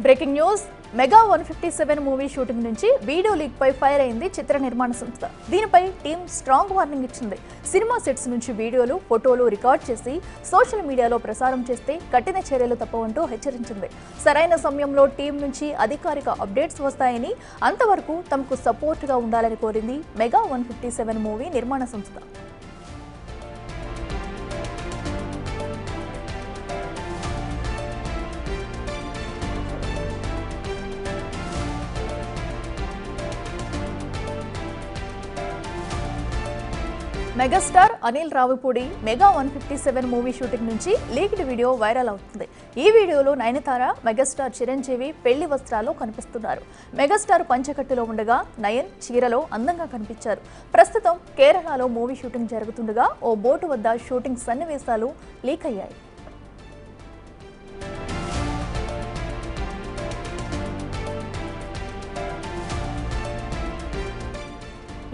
Breaking news mega 157 movie shooting నుంచి video leak పై fire అయింది చిత్ర నిర్మాణ సంస్థ. దీనిపై టీం స్ట్రాంగ్ వార్నింగ్ ఇచ్చింది. సినిమా సెట్స్ నుంచి వీడియోలు, ఫోటోలు రికార్డ్ చేసి సోషల్ మీడియాలో ప్రసారం చేస్తే కఠిన చర్యలు తప్పవంటూ హెచ్చరించింది. సరైన సమయంలో టీం నుంచి అధికారిక అప్డేట్స్ వస్తాయని, అంతవరకు తమకు సపోర్ట్గా ఉండాలని కోరింది మెగా 157 మూవీ నిర్మాణ సంస్థ. Megastar Anil Ravipudi mega 157 movie shooting నుంచి లీక్డ్ వీడియో వైరల్ అవుతుంది. ఈ వీడియోలో నయనతార, మెగాస్టార్ చిరంజీవి పెళ్లి వస్త్రాల్లో కనిపిస్తున్నారు. మెగాస్టార్ పంచకట్టులో ఉండగా నయన్ చీరలో అందంగా కనిపించారు. ప్రస్తుతం కేరళలో మూవీ షూటింగ్ జరుగుతుండగా ఓ బోటు వద్ద షూటింగ్ సన్నివేశాలు లీక్ అయ్యాయి.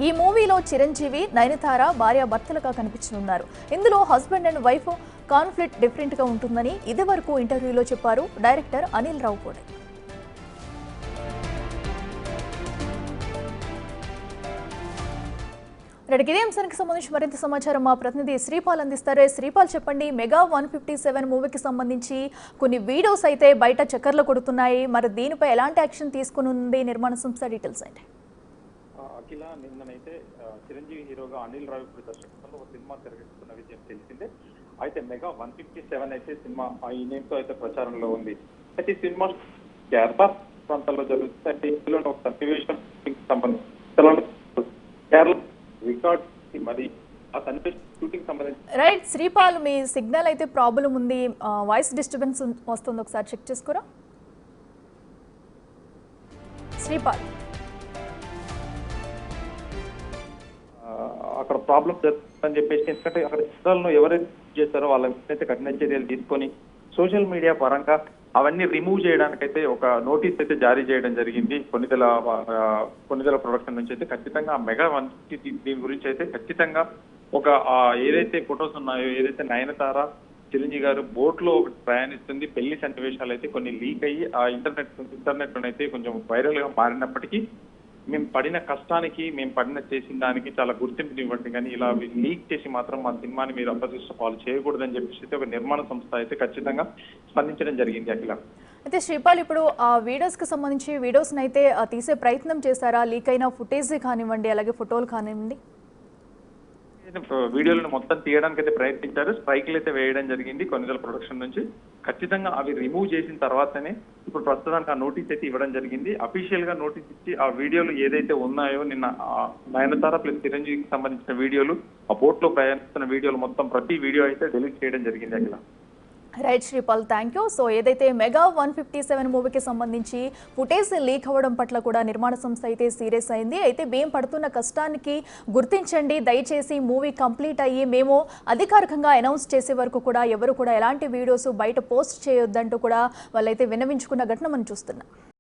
ఈ మూవీలో చిరంజీవి, నయనతార భార్యాభర్తలుగా కనిపించనున్నారు. ఇందులో husband and wife conflict different గా ఉంటుందని ఇదివరకు ఇంటర్వ్యూలో చెప్పారు డైరెక్టర్ అనిల్ రావిపూడి. ఇదే అంశానికి సంబంధించి మరింత సమాచారం మా ప్రతినిధి శ్రీపాల్ అందిస్తారు. శ్రీపాల్, చెప్పండి, మెగా 157 మూవీకి సంబంధించి కొన్ని వీడియోస్ అయితే బయట చక్కర్లు కొడుతున్నాయి. మరి దీనిపై ఎలాంటి యాక్షన్ తీసుకునుంది నిర్మాణ సంస్థ? డీటెయిల్స్ అంటే అఖిల, నిన్ననైతే చిరంజీవి హీరోగా అనిల్ రావిపూడి దర్శకత్వంలో ఒక సినిమా తెరకెక్కుతున్న విషయం తెలిసిందే. అయితే మెగా 157 అయితే సినిమా ఈ నేమ్ తో అయితే ప్రచారంలో ఉంది. అయితే ఈ సినిమా కేరళ ప్రాంతాల్లో జరుగుతుంది. అయితే ఇందులో ఒక సన్నివేశం సంబంధించి కేరళ రికార్డ్ మరి ఆ సన్నివేశం షూటింగ్ సంబంధించి రైట్. శ్రీపాల్, మీ సిగ్నల్ అయితే ప్రాబ్లం ఉంది, వాయిస్ డిస్టర్బెన్స్ వస్తుంది, ఒకసారి చెక్ చేసుకోరా శ్రీపాల్. అక్కడ ప్రాబ్లం జరుగుతుందని చెప్పేసి, ఎందుకంటే అక్కడ చిత్రాలను ఎవరైతే చేస్తారో వాళ్ళ మీద కఠిన చర్యలు తీసుకొని సోషల్ మీడియా పరంగా అవన్నీ రిమూవ్ చేయడానికైతే ఒక నోటీస్ అయితే జారీ చేయడం జరిగింది కొన్నిదల ప్రొడక్షన్ నుంచి. అయితే ఖచ్చితంగా మెగా 150 దీని గురించి అయితే ఖచ్చితంగా ఒక ఏదైతే ఫొటోస్ ఉన్నాయో, ఏదైతే నయనతార, చిరంజీవి గారు బోట్ లో ప్రయాణిస్తుంది, పెళ్లి సన్నివేశాలు అయితే కొన్ని లీక్ అయ్యి ఆ ఇంటర్నెట్ లోనైతే కొంచెం వైరల్ గా మారినప్పటికీ మేము పడిన కష్టానికి, మేము చేసిన దానికి చాలా గుర్తింపుని ఇవ్వండి, కానీ ఇలా లీక్ చేసి మాత్రం మా సినిమాని మీరు అప్రదిష్ట పాలు చేయకూడదని చెప్పేసి ఒక నిర్మాణ సంస్థ అయితే ఖచ్చితంగా స్పందించడం జరిగింది. అఖిల, అయితే శ్రీపాల్, ఇప్పుడు ఆ వీడియోస్ కి సంబంధించి వీడియోస్ అయితే తీసే ప్రయత్నం చేశారా? లీక్ అయిన ఫుటేజ్ కానివ్వండి, అలాగే ఫోటోలు కానివ్వండి, వీడియోలను మొత్తం తీయడానికి అయితే ప్రయత్నించారు. స్ట్రైక్లు అయితే వేయడం జరిగింది కొన్నిదల ప్రొడక్షన్ నుంచి. ఖచ్చితంగా అవి రిమూవ్ చేసిన తర్వాతనే ఇప్పుడు ప్రస్తుతానికి ఆ నోటీస్ అయితే ఇవ్వడం జరిగింది. అఫీషియల్ గా నోటీస్ ఇచ్చి ఆ వీడియోలు ఏదైతే ఉన్నాయో, నిన్న నయనతార ప్లస్ చిరంజీవికి సంబంధించిన వీడియోలు, ఆ బోట్ లో ప్రయాణిస్తున్న వీడియోలు మొత్తం ప్రతి వీడియో అయితే డిలీట్ చేయడం జరిగింది. Akhila, right Sripal, thank you. So ఏదైతే మెగా 157 మూవీకి సంబంధించి ఫుటేజ్ లీక్ అవ్వడం పట్ల కూడా నిర్మాణ సంస్థ అయితే సీరియస్ అయింది. అయితే మేము పడుతున్న కష్టానికి గుర్తించండి, దయచేసి మూవీ కంప్లీట్ అయ్యి మేము అధికారికంగా అనౌన్స్ చేసే వరకు కూడా ఎవరు కూడా ఎలాంటి వీడియోస్ బయట పోస్ట్ చేయొద్దంటూ కూడా వాళ్ళైతే విన్నవించుకున్న ఘటన మనం చూస్తున్నాం.